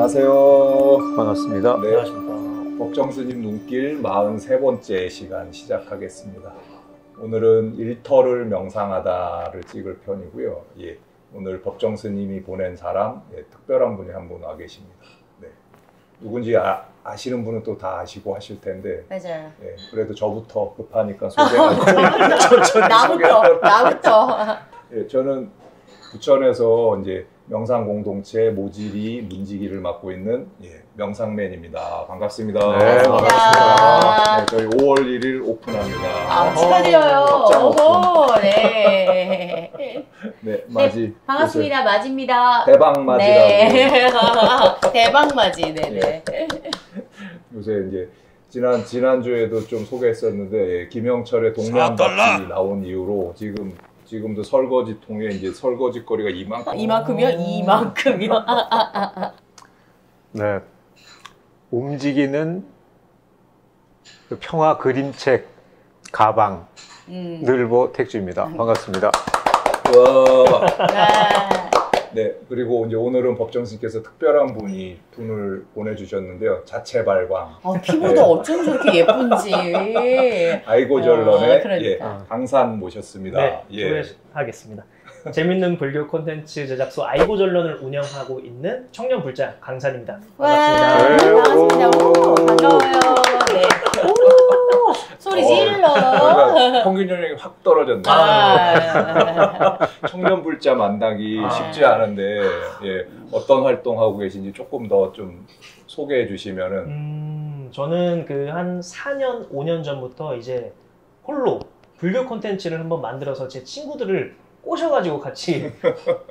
안녕하세요. 반갑습니다. 네, 안녕하십니까. 법정스님 눈길 43번째 시간 시작하겠습니다. 오늘은 일터를 명상하다를 찍을 편이고요. 예, 오늘 법정스님이 보낸 사람, 특별한 분이 한 분 와 계십니다. 네, 누군지 아시는 분은 또 다 아시고 하실 텐데, 맞아요. 예, 그래도 저부터 급하니까 소개하고 나부터. 예, 저는 부천에서 이제 명상 공동체 모지리 문지기를 맡고 있는 명상맨입니다. 반갑습니다. 네, 반갑습니다. 네, 저희 5월 1일 오픈합니다. 축하드려요. 깜짝 오픈. 오호, 네. 네, 맞이. 반갑습니다. 맞입니다. 대박 맞이라고. 네. 대박 맞이. 네네. 요새 이제 지난주에도 좀 소개했었는데 김영철의 동네한바퀴 나온 이후로 지금도 설거지 통에 이제 설거지 거리가 이만큼이요? 이만큼이요? 네, 움직이는 그 평화 그림책 가방 늘보 택주입니다. 반갑습니다. 와. 네, 그리고 이제 오늘은 법정스님께서 특별한 분을 보내주셨는데요. 자체 발광. 피부도 어쩜 저렇게 예쁜지. 아이고절런의 그러니까. 강산 모셨습니다. 네, 소개하겠습니다. 재밌는 불교 콘텐츠 제작소 아이고절런을 운영하고 있는 청년 불자 강산입니다. 반갑습니다. 와, 반갑습니다. 오, 반가워요. 네. 오, 소리 질러. 평균 연령이 확 떨어졌네. 청년 불자 만나기 쉽지 않은데 어떤 활동하고 계신지 조금 더 좀 소개해 주시면은. 저는 그 한 4년, 5년 전부터 이제 홀로 불교 콘텐츠를 한번 만들어서 제 친구들을 꼬셔가지고 같이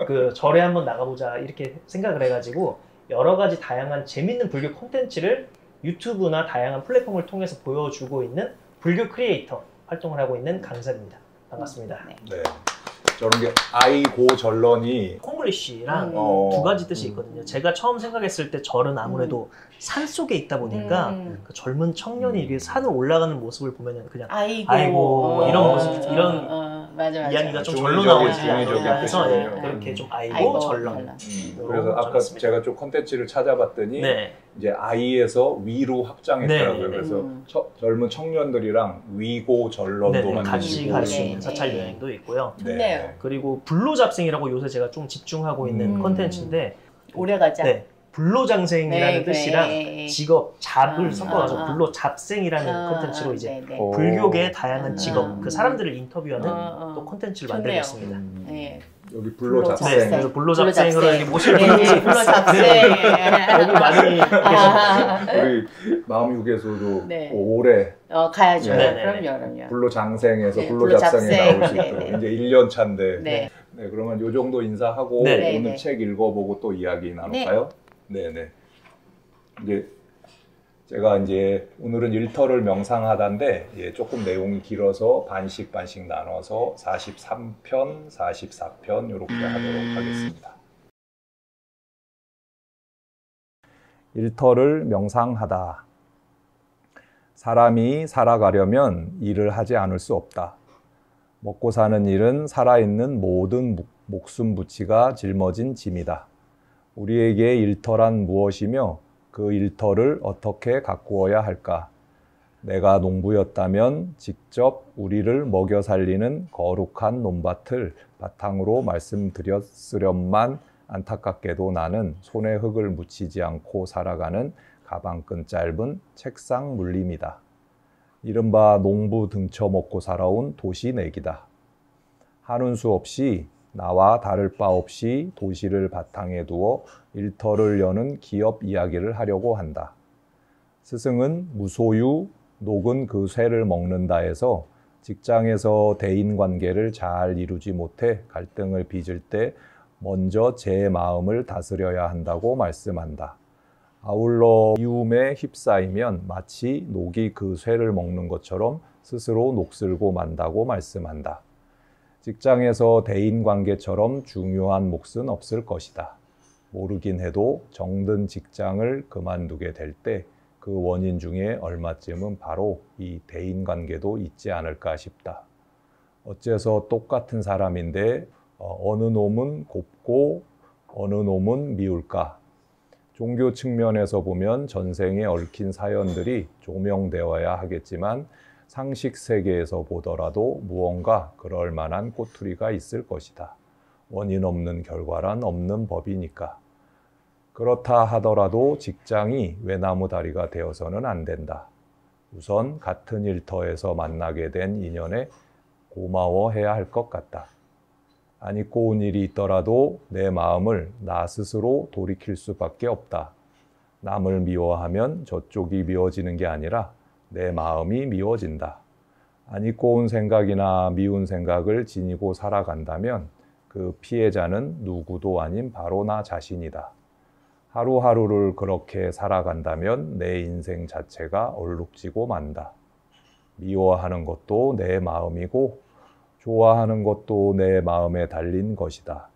그 절에 한번 나가보자 이렇게 생각을 해가지고 여러 가지 다양한 재밌는 불교 콘텐츠를 유튜브나 다양한 플랫폼을 통해서 보여주고 있는 불교 크리에이터 활동을 하고 있는 강산입니다. 반갑습니다. 네. 저런 게 아이고절런이 콩글리쉬랑 두 가지 뜻이 있거든요. 제가 처음 생각했을 때 절은 아무래도 산 속에 있다 보니까 그 젊은 청년이 이렇게 산을 올라가는 모습을 보면 그냥 아이고 이런 모습, 이런 맞아. 이야기가 좀 절로 나오지 중의적인 않을까 해서 뜻이군요. 그렇게 좀 아이고 절런. 그래서 아까 제가 좀 콘텐츠를 찾아봤더니 이제 아이에서 위로 확장했더라고요. 그래서 젊은 청년들이랑 위고절런도 같이 만드시고 갈 수 있는 사찰 여행도 있고요. 좋네요. 그리고 불로잡생이라고 요새 제가 좀 집중하고 있는 콘텐츠인데 오래 가자. 불로장생이라는 뜻이랑 직업, 잡을 섞어가지고 불로잡생이라는 콘텐츠로 이제 불교계의 다양한 직업, 그 사람들을 인터뷰하는 또 콘텐츠를 만들고 있습니다. 여기 불로잡생. 네, 그래서 불로잡생으로 이렇게 모실 분들이 불로잡생. 여기 많이 계십니다. 우리 마음육에서도 올해 가야죠. 그럼요. 불로장생에서 불로잡생에 나올 수 있도록 이제 1년 차인데 네, 그러면 요 정도 인사하고 오늘 책 읽어보고 또 이야기 나눌까요? 네네. 이제 제가 이제 오늘은 일터를 명상하다인데 조금 내용이 길어서 반씩 나눠서 43편, 44편 이렇게 하도록 하겠습니다. 일터를 명상하다. 사람이 살아가려면 일을 하지 않을 수 없다. 먹고 사는 일은 살아있는 모든 목숨 부치가 짊어진 짐이다. 우리에게 일터란 무엇이며 그 일터를 어떻게 가꾸어야 할까? 내가 농부였다면 직접 우리를 먹여 살리는 거룩한 논밭을 바탕으로 말씀드렸으련만 안타깝게도 나는 손에 흙을 묻히지 않고 살아가는 가방끈 짧은 책상 물림이다. 이른바 농부 등쳐먹고 살아온 도시 내기다. 하는 수 없이 나와 다를 바 없이 도시를 바탕에 두어 일터를 여는 기업 이야기를 하려고 한다. 스승은 무소유, 녹은 그 쇠를 먹는다에서 직장에서 대인관계를 잘 이루지 못해 갈등을 빚을 때 먼저 제 마음을 다스려야 한다고 말씀한다. 아울러 미움에 휩싸이면 마치 녹이 그 쇠를 먹는 것처럼 스스로 녹슬고 만다고 말씀한다. 직장에서 대인관계처럼 중요한 몫은 없을 것이다. 모르긴 해도 정든 직장을 그만두게 될 때 그 원인 중에 얼마쯤은 바로 이 대인관계도 있지 않을까 싶다. 어째서 똑같은 사람인데 어느 놈은 곱고 어느 놈은 미울까? 종교 측면에서 보면 전생에 얽힌 사연들이 조명되어야 하겠지만 상식 세계에서 보더라도 무언가 그럴 만한 꼬투리가 있을 것이다. 원인 없는 결과란 없는 법이니까. 그렇다 하더라도 직장이 외나무 다리가 되어서는 안 된다. 우선 같은 일터에서 만나게 된 인연에 고마워해야 할 것 같다. 안 잊고 온 일이 있더라도 내 마음을 나 스스로 돌이킬 수밖에 없다. 남을 미워하면 저쪽이 미워지는 게 아니라 내 마음이 미워진다. 안 잊고 온 생각이나 미운 생각을 지니고 살아간다면 그 피해자는 누구도 아닌 바로 나 자신이다. 하루하루를 그렇게 살아간다면 내 인생 자체가 얼룩지고 만다. 미워하는 것도 내 마음이고 좋아하는 것도 내 마음에 달린 것이다.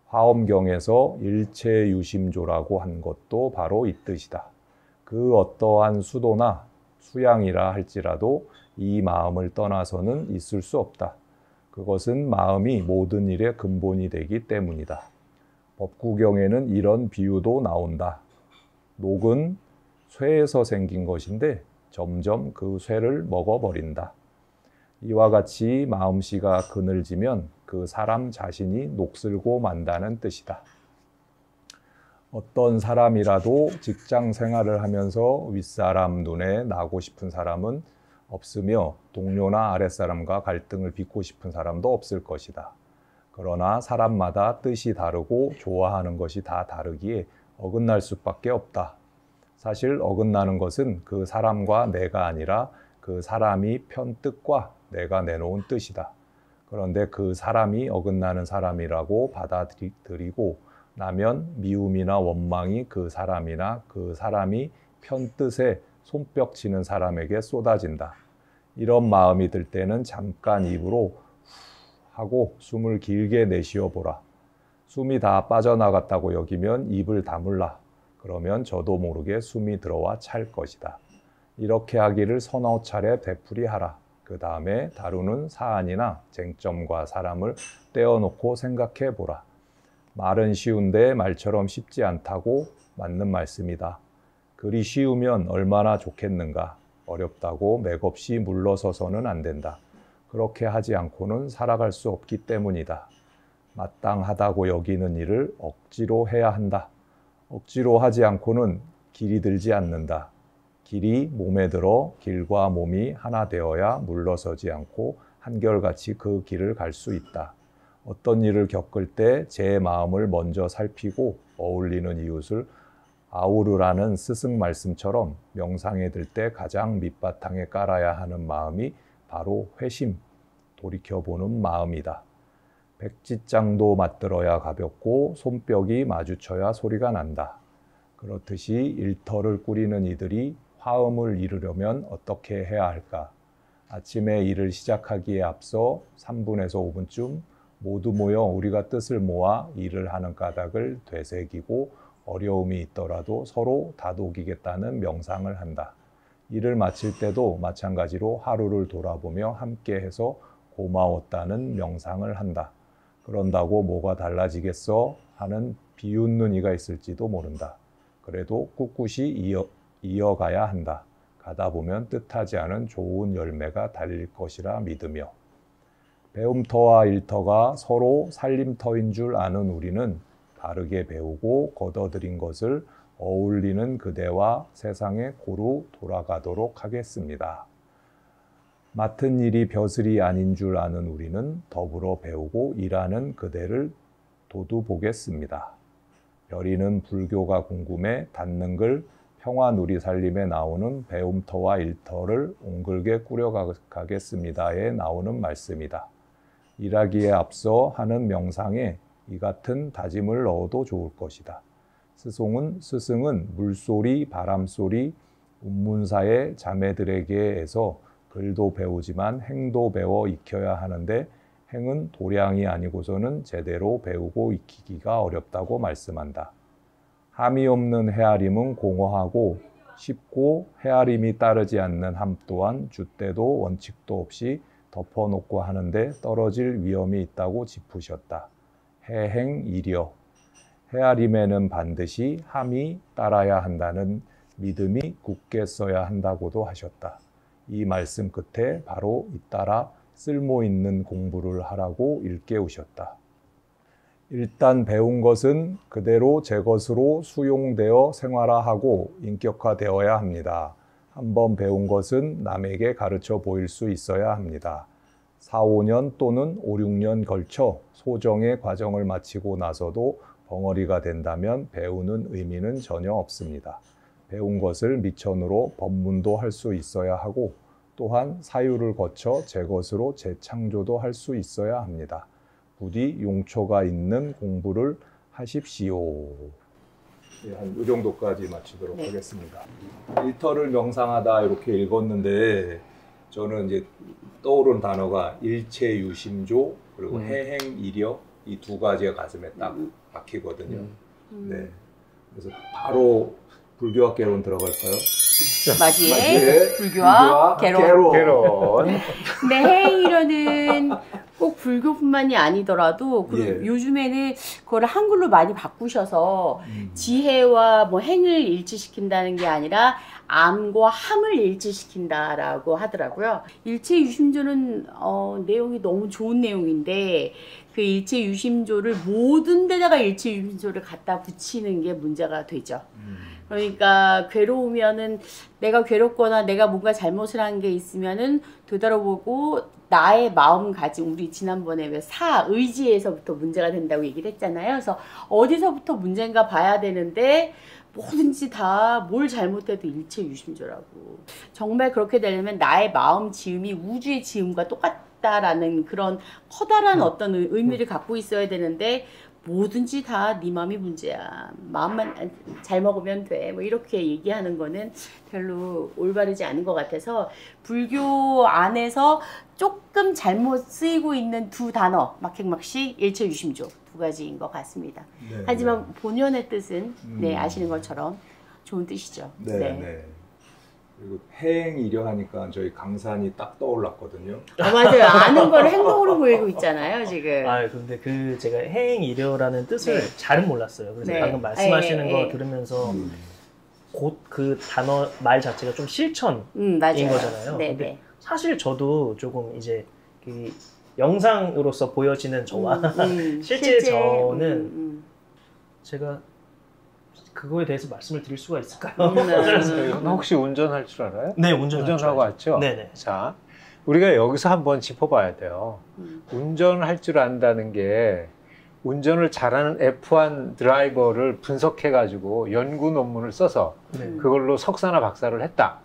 화엄경에서 일체유심조라고 한 것도 바로 이 뜻이다. 그 어떠한 수도나 수양이라 할지라도 이 마음을 떠나서는 있을 수 없다. 그것은 마음이 모든 일의 근본이 되기 때문이다. 법구경에는 이런 비유도 나온다. 녹은 쇠에서 생긴 것인데 점점 그 쇠를 먹어버린다. 이와 같이 마음씨가 그늘지면 그 사람 자신이 녹슬고 만다는 뜻이다. 어떤 사람이라도 직장 생활을 하면서 윗사람 눈에 나고 싶은 사람은 없으며 동료나 아랫사람과 갈등을 빚고 싶은 사람도 없을 것이다. 그러나 사람마다 뜻이 다르고 좋아하는 것이 다 다르기에 어긋날 수밖에 없다. 사실 어긋나는 것은 그 사람과 내가 아니라 그 사람이 편 뜻과 내가 내놓은 뜻이다. 그런데 그 사람이 어긋나는 사람이라고 받아들이고 나면 미움이나 원망이 그 사람이나 그 사람이 편 뜻에 손뼉치는 사람에게 쏟아진다. 이런 마음이 들 때는 잠깐 입으로 하고 숨을 길게 내쉬어 보라. 숨이 다 빠져나갔다고 여기면 입을 다물라. 그러면 저도 모르게 숨이 들어와 찰 것이다. 이렇게 하기를 서너 차례 되풀이하라. 그 다음에 다루는 사안이나 쟁점과 사람을 떼어놓고 생각해 보라. 말은 쉬운데 말처럼 쉽지 않다고 맞는 말씀이다. 그리 쉬우면 얼마나 좋겠는가. 어렵다고 맥없이 물러서서는 안 된다. 그렇게 하지 않고는 살아갈 수 없기 때문이다. 마땅하다고 여기는 일을 억지로 해야 한다. 억지로 하지 않고는 길이 들지 않는다. 길이 몸에 들어 길과 몸이 하나 되어야 물러서지 않고 한결같이 그 길을 갈 수 있다. 어떤 일을 겪을 때 제 마음을 먼저 살피고 어울리는 이웃을 아우르라는 스승 말씀처럼 명상에 들 때 가장 밑바탕에 깔아야 하는 마음이 바로 회심, 돌이켜보는 마음이다. 백지장도 맞들어야 가볍고 손뼉이 마주쳐야 소리가 난다. 그렇듯이 일터를 꾸리는 이들이 화음을 이루려면 어떻게 해야 할까? 아침에 일을 시작하기에 앞서 3분에서 5분쯤 모두 모여 우리가 뜻을 모아 일을 하는 까닭을 되새기고 어려움이 있더라도 서로 다독이겠다는 명상을 한다. 일을 마칠 때도 마찬가지로 하루를 돌아보며 함께해서 고마웠다는 명상을 한다. 그런다고 뭐가 달라지겠어? 하는 비웃는 이가 있을지도 모른다. 그래도 꿋꿋이 이어가야 한다. 가다 보면 뜻하지 않은 좋은 열매가 달릴 것이라 믿으며. 배움터와 일터가 서로 살림터인 줄 아는 우리는 바르게 배우고 걷어들인 것을 어울리는 그대와 세상에 고루 돌아가도록 하겠습니다. 맡은 일이 벼슬이 아닌 줄 아는 우리는 더불어 배우고 일하는 그대를 도두보겠습니다. 여리는 불교가 궁금해 닫는 글 평화누리 살림에 나오는 배움터와 일터를 옹글게 꾸려가겠습니다에 나오는 말씀이다. 일하기에 앞서 하는 명상에 이 같은 다짐을 넣어도 좋을 것이다. 스승은 물소리, 바람소리, 운문사의 자매들에게에서 글도 배우지만 행도 배워 익혀야 하는데 행은 도량이 아니고서는 제대로 배우고 익히기가 어렵다고 말씀한다. 함이 없는 헤아림은 공허하고 쉽고 헤아림이 따르지 않는 함 또한 줏대도 원칙도 없이 덮어놓고 하는데 떨어질 위험이 있다고 짚으셨다. 해행이려. 헤아림에는 반드시 함이 따라야 한다는 믿음이 굳게 써야 한다고도 하셨다. 이 말씀 끝에 바로 잇따라 쓸모 있는 공부를 하라고 일깨우셨다. 일단 배운 것은 그대로 제 것으로 수용되어 생활화하고 인격화되어야 합니다. 한번 배운 것은 남에게 가르쳐 보일 수 있어야 합니다. 4, 5년 또는 5, 6년 걸쳐 소정의 과정을 마치고 나서도 벙어리가 된다면 배우는 의미는 전혀 없습니다. 배운 것을 미천으로 법문도 할 수 있어야 하고 또한 사유를 거쳐 제 것으로 재창조도 할 수 있어야 합니다. 부디 용초가 있는 공부를 하십시오. 한 이 정도까지 마치도록 하겠습니다. 일터를 명상하다 이렇게 읽었는데 저는 이제 떠오른 단어가 일체유심조 그리고 해행이력 이 두 가지가 가슴에 딱 박히거든요. 네, 그래서 바로 불교학개론 들어갈까요? 맞이에 불교와 개론. 개론. 해이러는 꼭 불교뿐만이 아니더라도 그리고 요즘에는 그걸 한글로 많이 바꾸셔서 지혜와 뭐 행을 일치시킨다는 게 아니라 암과 함을 일치시킨다라고 하더라고요. 일체유심조는 내용이 너무 좋은 내용인데 그 일체유심조를 모든 데다가 일체유심조를 갖다 붙이는 게 문제가 되죠. 그러니까 괴로우면은 내가 괴롭거나 내가 뭔가 잘못을 한 게 있으면은 되돌아보고 나의 마음가짐, 우리 지난번에 왜 의지에서부터 문제가 된다고 얘기를 했잖아요. 그래서 어디서부터 문제인가 봐야 되는데 뭐든지 다 뭘 잘못해도 일체유심조라고. 정말 그렇게 되려면 나의 마음 지음이 우주의 지음과 똑같다라는 그런 커다란 어떤 의미를 갖고 있어야 되는데 뭐든지 다 네 마음이 문제야. 마음만 잘 먹으면 돼. 뭐 이렇게 얘기하는 거는 별로 올바르지 않은 것 같아서 불교 안에서 조금 잘못 쓰이고 있는 두 단어 막행막시 일체유심조 두 가지인 것 같습니다. 네, 하지만 본연의 뜻은 아시는 것처럼 좋은 뜻이죠. 네. 그리고 해행이려 하니까 저희 강산이 딱 떠올랐거든요. 맞아요. 아는 걸 행동으로 보이고 있잖아요, 지금. 근데 제가 해행이려라는 뜻을 잘은 몰랐어요. 그래서 방금 말씀하시는 거 들으면서 곧 그 단어 말 자체가 좀 실천인 거잖아요. 근데 사실 저도 조금 이제 그 영상으로서 보여지는 저와 실제 저는 제가 그거에 대해서 말씀을 드릴 수가 있을까요? 혹시 운전할 줄 알아요? 네, 운전하고 왔죠? 네네. 자, 우리가 여기서 한번 짚어봐야 돼요. 운전할 줄 안다는 게 운전을 잘하는 F1 드라이버를 분석해가지고 연구 논문을 써서 그걸로 석사나 박사를 했다.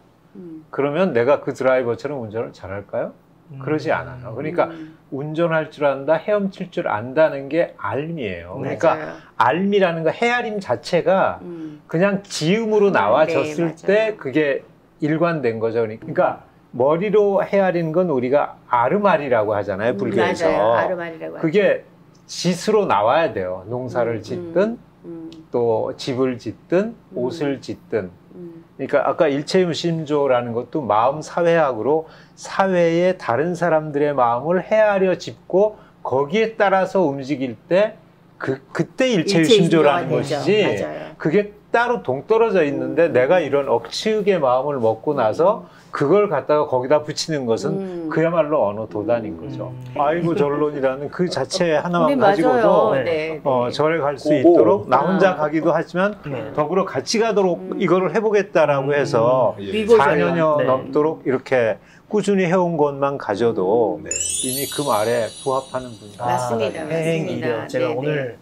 그러면 내가 그 드라이버처럼 운전을 잘할까요? 그러지 않아요. 그러니까 운전할 줄 안다, 헤엄칠 줄 안다는 게 알미예요. 그러니까 맞아요. 알미라는 거, 헤아림 자체가 그냥 지음으로 나와졌을 때 그게 일관된 거죠. 그러니까 머리로 헤아리는 건 우리가 아르말이라고 하잖아요, 불교에서. 맞아요. 아르말이라고 하죠. 그게 짓으로 나와야 돼요. 농사를 짓든 또 집을 짓든 옷을 짓든. 그러니까 아까 일체유심조라는 것도 마음 사회학으로 사회의 다른 사람들의 마음을 헤아려 짚고 거기에 따라서 움직일 때 그때 일체유심조라는 것이지. 맞아요. 그게 따로 동떨어져 있는데 내가 이런 억측의 마음을 먹고 나서 그걸 갖다가 거기다 붙이는 것은 그야말로 언어 도단인 거죠. 아이고 전론이라는 그 자체 하나만 가지고도 절에 갈 수 있도록 나 혼자 가기도 하지만 더불어 같이 가도록 이거를 해보겠다라고 해서 4년여 넘도록 이렇게 꾸준히 해온 것만 가져도 이미 그 말에 부합하는 분이죠. 맞습니다. 해행이려 제가 오늘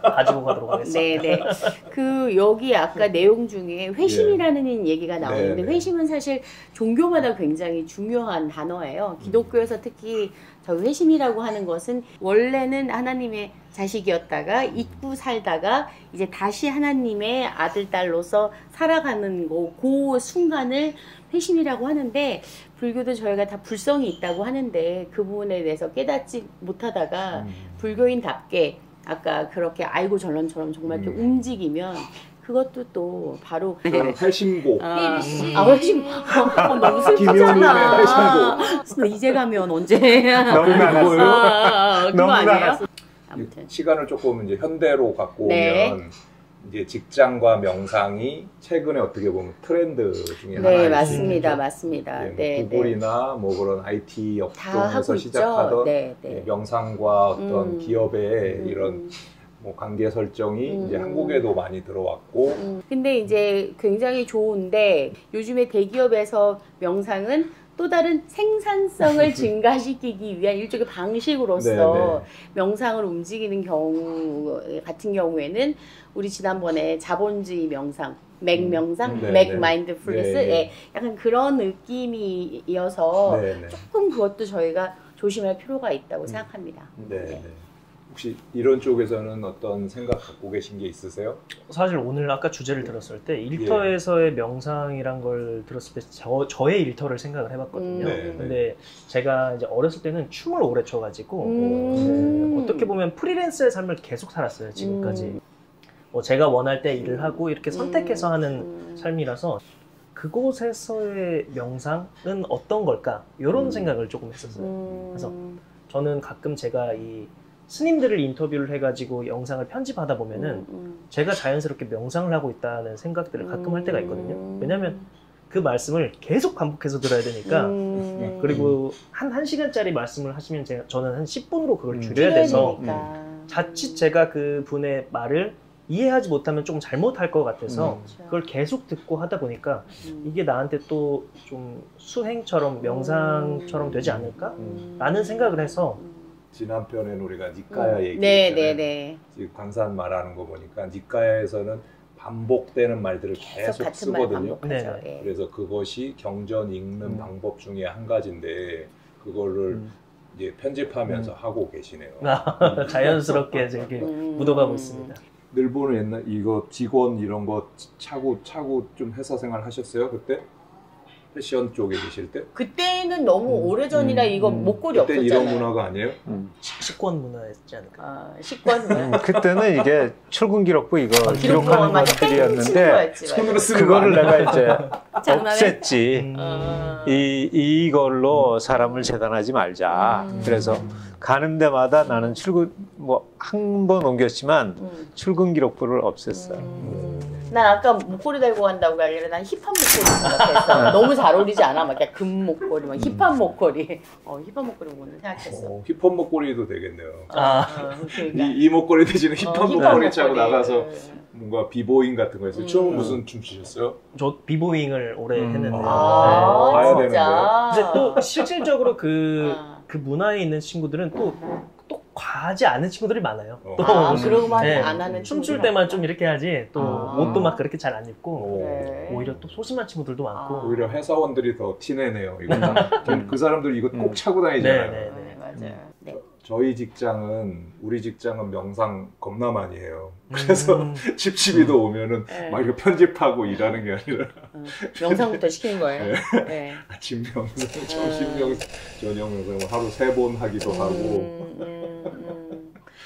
가지고 가도록 하겠습니다. 그 여기 아까 내용 중에 회심이라는 얘기가 나오는데 회심은 사실 종교마다 굉장히 중요한 단어예요. 기독교에서 특히 저 회심이라고 하는 것은 원래는 하나님의 자식이었다가 잊고 살다가 이제 다시 하나님의 아들, 딸로서 살아가는 그 순간을 회심이라고 하는데 불교도 저희가 다 불성이 있다고 하는데 그 부분에 대해서 깨닫지 못하다가 불교인답게 아까 그렇게 아이고 전론처럼 정말 이렇게 움직이면 그것도 또 바로 회심고. 회심. 너무 슬프잖아. 이제 가면 언제? 너무 나갔어요. 그거 아니에요? 아무튼 시간을 조금 이제 현대로 갖고 네. 오면 이제 직장과 명상이 최근에 어떻게 보면 트렌드 중에 네, 하나일 맞습니다. 수 맞습니다. 있죠. 네, 구글이나 뭐 그런 IT 다 하고 업종에서 있죠. 시작하던 네, 네. 명상과 어떤 기업의 이런 뭐 관계 설정이 이제 음. 한국에도 많이 들어왔고 근데 이제 굉장히 좋은데 요즘에 대기업에서 명상은 또 다른 생산성을 증가시키기 위한 일종의 방식으로서 네, 명상을 움직이는 경우 같은 경우에는 우리 지난번에 자본주의 명상, 맥 명상, 네, 맥 네. 마인드풀니스 네, 네. 약간 그런 느낌이어서 네, 네. 조금 그것도 저희가 조심할 필요가 있다고 생각합니다. 네, 네. 혹시 이런 쪽에서는 어떤 생각 갖고 계신 게 있으세요? 사실 오늘 아까 주제를 들었을 때 일터에서의 명상이란 걸 들었을 때 저의 일터를 생각을 해봤거든요. 네, 네. 근데 제가 이제 어렸을 때는 춤을 오래 춰가지고 네, 어떻게 보면 프리랜서의 삶을 계속 살았어요, 지금까지. 뭐 제가 원할 때 일을 하고 이렇게 선택해서 하는 삶이라서 그곳에서의 명상은 어떤 걸까? 이런 생각을 조금 했었어요. 그래서 저는 가끔 제가 이 스님들을 인터뷰를 해가지고 영상을 편집하다 보면은 제가 자연스럽게 명상을 하고 있다는 생각들을 가끔 할 때가 있거든요. 왜냐하면 그 말씀을 계속 반복해서 들어야 되니까 그리고 한 1시간짜리 말씀을 하시면 저는 한 10분으로 그걸 줄여야 돼서 자칫 제가 그 분의 말을 이해하지 못하면 좀 잘못할 것 같아서 그걸 계속 듣고 하다 보니까 이게 나한테 또 좀 수행처럼 명상처럼 되지 않을까? 라는 생각을 해서 지난 편에는 우리가 니까야 네, 얘기했잖아요. 네, 네. 지금 강산 말하는 거 보니까 니까야에서는 반복되는 말들을 계속 같은 말 쓰거든요. 반복하죠. 네네. 예. 그래서 그것이 경전 읽는 방법 중에 한 가지인데 그거를 이제 편집하면서 하고 계시네요. 자연스럽게 이렇게 묻어가고 있습니다. 늘보는 옛날 이거 직원 이런 거 차고 좀 회사 생활 하셨어요 그때? 패션 쪽에 계실 때? 그때는 너무 오래전이라 이거 목걸이 그때 없었잖아요. 이런 문화가 아니에요? 식권 문화였지 않을까? 아, 식권 문화. 그때는 이게 출근 기록부 이거 기록부만 기록하는 것들이었는데 손으로 쓰는 그거를 거 아니야? 내가 이제 장난해? 없앴지. 이걸로 사람을 재단하지 말자. 그래서 가는 데마다 나는 출근 뭐 한 번 옮겼지만 출근 기록부를 없앴어요. 난 아까 목걸이 달고 간다고 하길래 난 힙합 목걸이 생각했어. 너무 잘 어울리지 않아? 막 금 목걸이, 막 힙합 목걸이. 힙합 목걸이 보고는 생각했어. 힙합 목걸이도 되겠네요. 그러니까. 이 목걸이 대신에 힙합 목걸이 차고 목걸이. 나가서 뭔가 비보잉 같은 거 했어요. 춤은 무슨 춤 추셨어요? 저 비보잉을 오래 했는데 아, 봐야 진짜. 근데 또 실질적으로 그 문화에 있는 친구들은 또 과하지 않은 친구들이 많아요. 또 그러고만 네, 안 하는 춤출 때만 좀 이렇게 하지 또 옷도 막 그렇게 잘 안 입고 네. 오히려 또 소심한 친구들도 많고 오히려 회사원들이 더 티내네요. 이거 그 사람들 이거 꼭 차고 다니잖아요. 네. 맞아요. 네. 우리 직장은 명상 겁나 많이 해요. 그래서 칩칩이도 오면은 막 이거 편집하고 일하는 게 아니라 명상부터 시키는 거예요. 네. 아침 명상, 점심 명상, 저녁 명상 하루 3번 하기도 하고.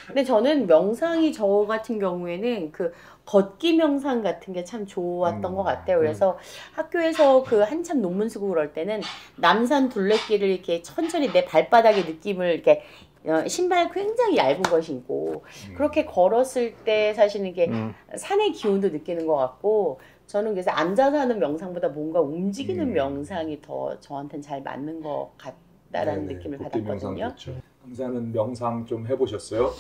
근데 저는 명상이 저 같은 경우에는 그 걷기 명상 같은 게 참 좋았던 것 같아요. 그래서 학교에서 그 한참 논문 쓰고 그럴 때는 남산 둘레길을 이렇게 천천히 내 발바닥의 느낌을 이렇게 신발 굉장히 얇은 거 신고 그렇게 걸었을 때 사실은 이게 산의 기운도 느끼는 것 같고 저는 그래서 앉아서 하는 명상보다 뭔가 움직이는 명상이 더 저한테는 잘 맞는 것 같다라는 느낌을 받았거든요. 강사는 명상 좀 해보셨어요?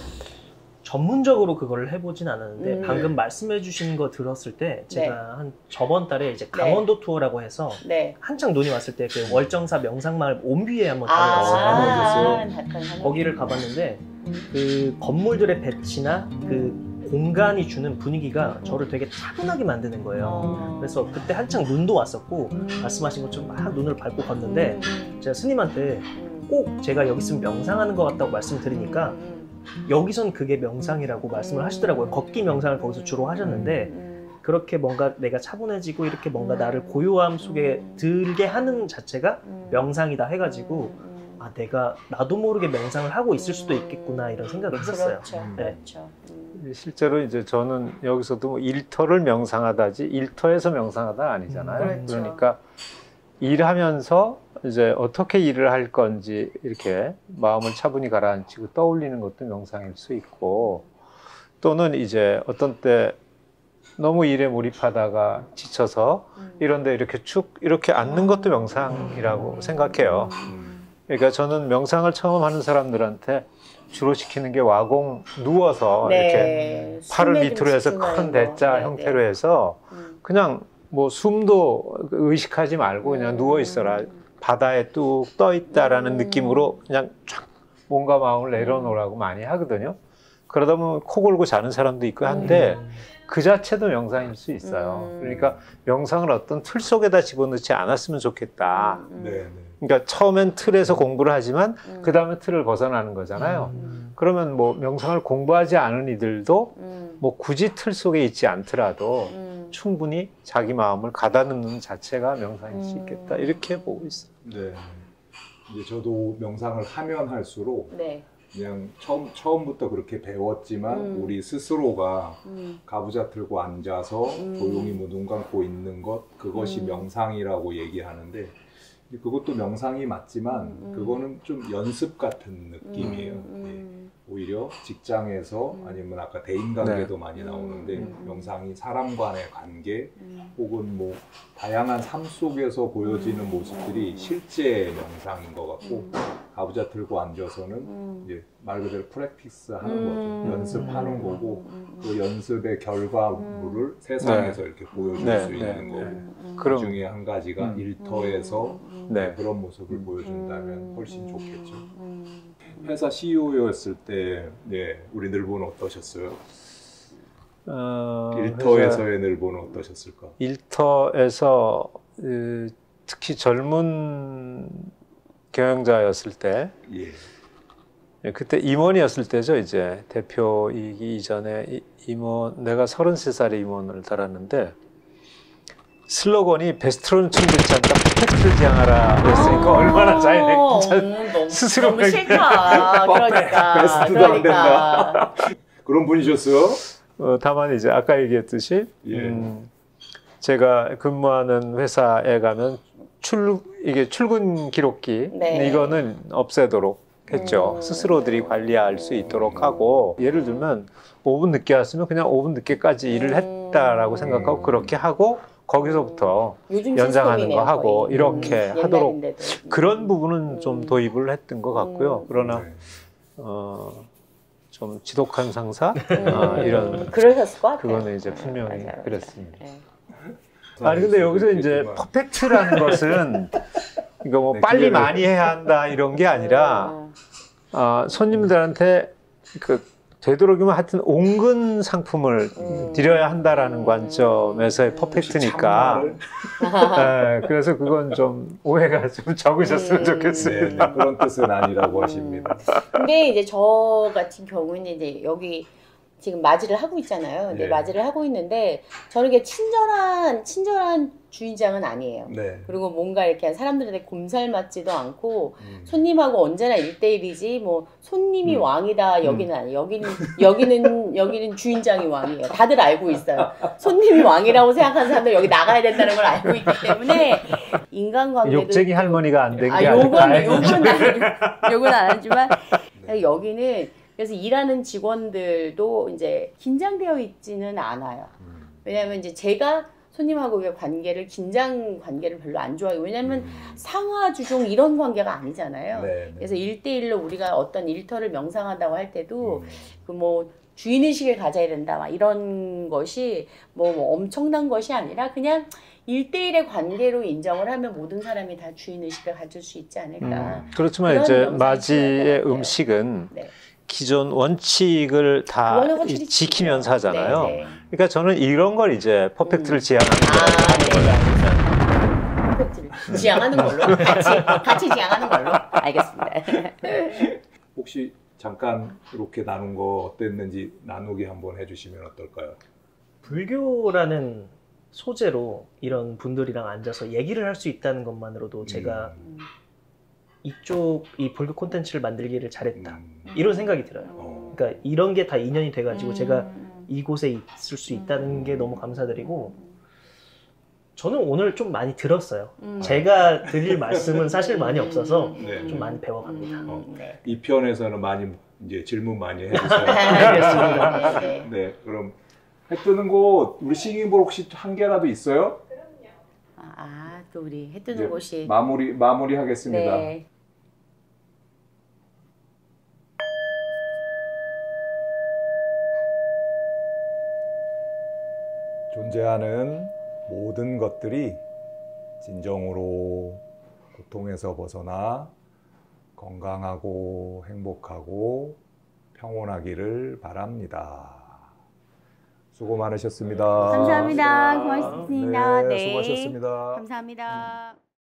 전문적으로 그걸 해보진 않았는데 방금 말씀해 주신 거 들었을 때 제가 한 저번 달에 이제 강원도 투어라고 해서 한창 눈이 왔을 때 그 월정사 명상마을 온비에 한번 다녀왔어요. 거기를 가봤는데 그 건물들의 배치나 그 공간이 주는 분위기가 저를 되게 차분하게 만드는 거예요. 그래서 그때 한창 눈도 왔었고 말씀하신 것처럼 막 눈을 밟고 걷는데 제가 스님한테 꼭 제가 여기 있으면 명상하는 것 같다고 말씀을 드리니까 여기선 그게 명상이라고 말씀을 하시더라고요. 걷기 명상을 거기서 주로 하셨는데 그렇게 뭔가 내가 차분해지고 이렇게 뭔가 나를 고요함 속에 들게 하는 자체가 명상이다 해가지고 아 내가 나도 모르게 명상을 하고 있을 수도 있겠구나 이런 생각을 했었어요. 그렇죠. 실제로 이제 저는 여기서도 일터를 명상하다지 일터에서 명상하다 아니잖아요. 그러니까 일하면서 이제 어떻게 일을 할 건지 이렇게 마음을 차분히 가라앉히고 떠올리는 것도 명상일 수 있고, 또는 이제 어떤 때 너무 일에 몰입하다가 지쳐서 이런데 이렇게 쭉 이렇게 앉는 것도 명상이라고 생각해요. 그러니까 저는 명상을 처음 하는 사람들한테 주로 시키는 게 와공 누워서 이렇게 팔을 밑으로 해서 큰 대자 형태로 해서 그냥 뭐 숨도 의식하지 말고 그냥 누워 있어라. 바다에 뚝 떠 있다라는 느낌으로 그냥 쫙 몸과 마음을 내려놓으라고 많이 하거든요. 그러다 보면 코 골고 자는 사람도 있고 한데 그 자체도 명상일 수 있어요. 그러니까 명상을 어떤 틀 속에다 집어넣지 않았으면 좋겠다. 그러니까 처음엔 틀에서 공부를 하지만 그 다음에 틀을 벗어나는 거잖아요. 그러면 뭐 명상을 공부하지 않은 이들도 뭐 굳이 틀 속에 있지 않더라도 충분히 자기 마음을 가다듬는 자체가 명상일 수 있겠다. 이렇게 보고 있어요. 네. 이제 저도 명상을 하면 할수록 네. 그냥 처음부터 그렇게 배웠지만 우리 스스로가 가부좌 틀고 앉아서 조용히 눈 감고 있는 것, 그것이 명상이라고 얘기하는데, 그것도 명상이 맞지만 그거는 좀 연습 같은 느낌이에요. 예. 오히려 직장에서 아니면 아까 대인관계도 많이 나오는데 명상이 사람 간의 관계 혹은 뭐 다양한 삶 속에서 보여지는 모습들이 실제 명상인 것 같고, 가부좌 틀고 앉아서는 이제 말 그대로 프랙티스 하는 거죠. 연습하는 거고, 그 연습의 결과물을 세상에서 이렇게 보여줄 수 있는 거고, 그 중에 한 가지가 일터에서 그런 모습을 보여준다면 훨씬 좋겠죠. 회사 CEO였을 때, 우리 늘보는 어떠셨어요? 일터에서의 늘보는 어떠셨을까? 일터에서 특히 젊은 경영자였을 때, 그때 임원이었을 때죠. 이제 대표이기 이전에 임원, 내가 33살에 임원을 달았는데 슬로건이 베스트로는 충분치 않다, 퍼펙트를 지향하라 그랬으니까 얼마나 자기네 스스로 너무 싫다. 그러니까 베스트도 안 된다. 그런 분이셨어요? 다만 이제 아까 얘기했듯이 제가 근무하는 회사에 가면 이게 출근 기록기 이거는 없애도록 했죠. 스스로들이 관리할 수 있도록 하고, 예를 들면 5분 늦게 왔으면 그냥 5분 늦게까지 일을 했다라고 생각하고 그렇게 하고 거기서부터 연장하는 거 하고 이렇게 하도록, 그런 부분은 좀 도입을 했던 것 같고요. 그러나 좀 지독한 상사 이런 그러셨을 것 같아요. 그거는 이제 분명히 맞아요. 그랬습니다. 아니 근데 여기서 이제 퍼펙트라는 것은 이거 뭐 빨리 많이 해야 한다 이런 게 아니라 손님들한테 그 되도록이면 하여튼 온근 상품을 드려야 한다라는 관점에서의 퍼펙트니까. 그래서 그건 좀 오해가 좀 적으셨으면 좋겠습니다. 그런 뜻은 아니라고 하십니다. 근데 이제 저 같은 경우는 이제 여기 지금 맞이를 하고 있잖아요. 근데 맞이를 하고 있는데 저는 이게 친절한 주인장은 아니에요. 그리고 뭔가 이렇게 사람들한테 곰살 맞지도 않고 손님하고 언제나 1대1이지 뭐 손님이 왕이다 여기는 아니에요. 여기는 주인장이 왕이에요. 다들 알고 있어요. 손님이 왕이라고 생각하는 사람들 여기 나가야 된다는 걸 알고 있기 때문에 인간관계도 욕쟁이 할머니가 안 된 게 아니라 욕은 안 하지만 여기는 그래서 일하는 직원들도 이제 긴장되어 있지는 않아요. 왜냐하면 이제 제가 손님하고의 관계를, 긴장 관계를 별로 안 좋아해요. 왜냐하면 상하 주종 이런 관계가 아니잖아요. 그래서 1대1로 우리가 어떤 일터를 명상한다고 할 때도 그 뭐 주인의식을 가져야 된다 막 이런 것이 뭐 엄청난 것이 아니라 그냥 1대1의 관계로 인정을 하면 모든 사람이 다 주인의식을 가질 수 있지 않을까. 그렇지만 이제 맞이의 음식은 기존 원칙을 다 지키면서 하잖아요. 그러니까 저는 이런 걸 이제 퍼펙트를 지향하는 거예요. 퍼펙트를 지향하는 걸로? 같이 지향하는 걸로? 알겠습니다. 혹시 잠깐 이렇게 나눈 거 어땠는지 나누기 한번 해주시면 어떨까요? 불교라는 소재로 이런 분들이랑 앉아서 얘기를 할 수 있다는 것만으로도 제가 이쪽 이 불교 콘텐츠를 만들기를 잘했다 이런 생각이 들어요. 그러니까 이런 게 다 인연이 돼가지고 제가 이곳에 있을 수 있다는 게 너무 감사드리고, 저는 오늘 좀 많이 들었어요. 제가 드릴 말씀은 사실 많이 없어서 네. 좀 많이 배워갑니다. 네. 이 편에서는 많이 이제 질문 많이 해주세요. 알겠습니다. 네. 네, 그럼 해 뜨는 곳 우리 싱잉볼 혹시 한 개라도 있어요? 또 우리 해 뜨는 이제 곳이 마무리하겠습니다. 네. 존재하는 모든 것들이 진정으로 고통에서 벗어나 건강하고 행복하고 평온하기를 바랍니다. 수고 많으셨습니다. 감사합니다. 고맙습니다. 네, 네. 수고하셨습니다. 감사합니다.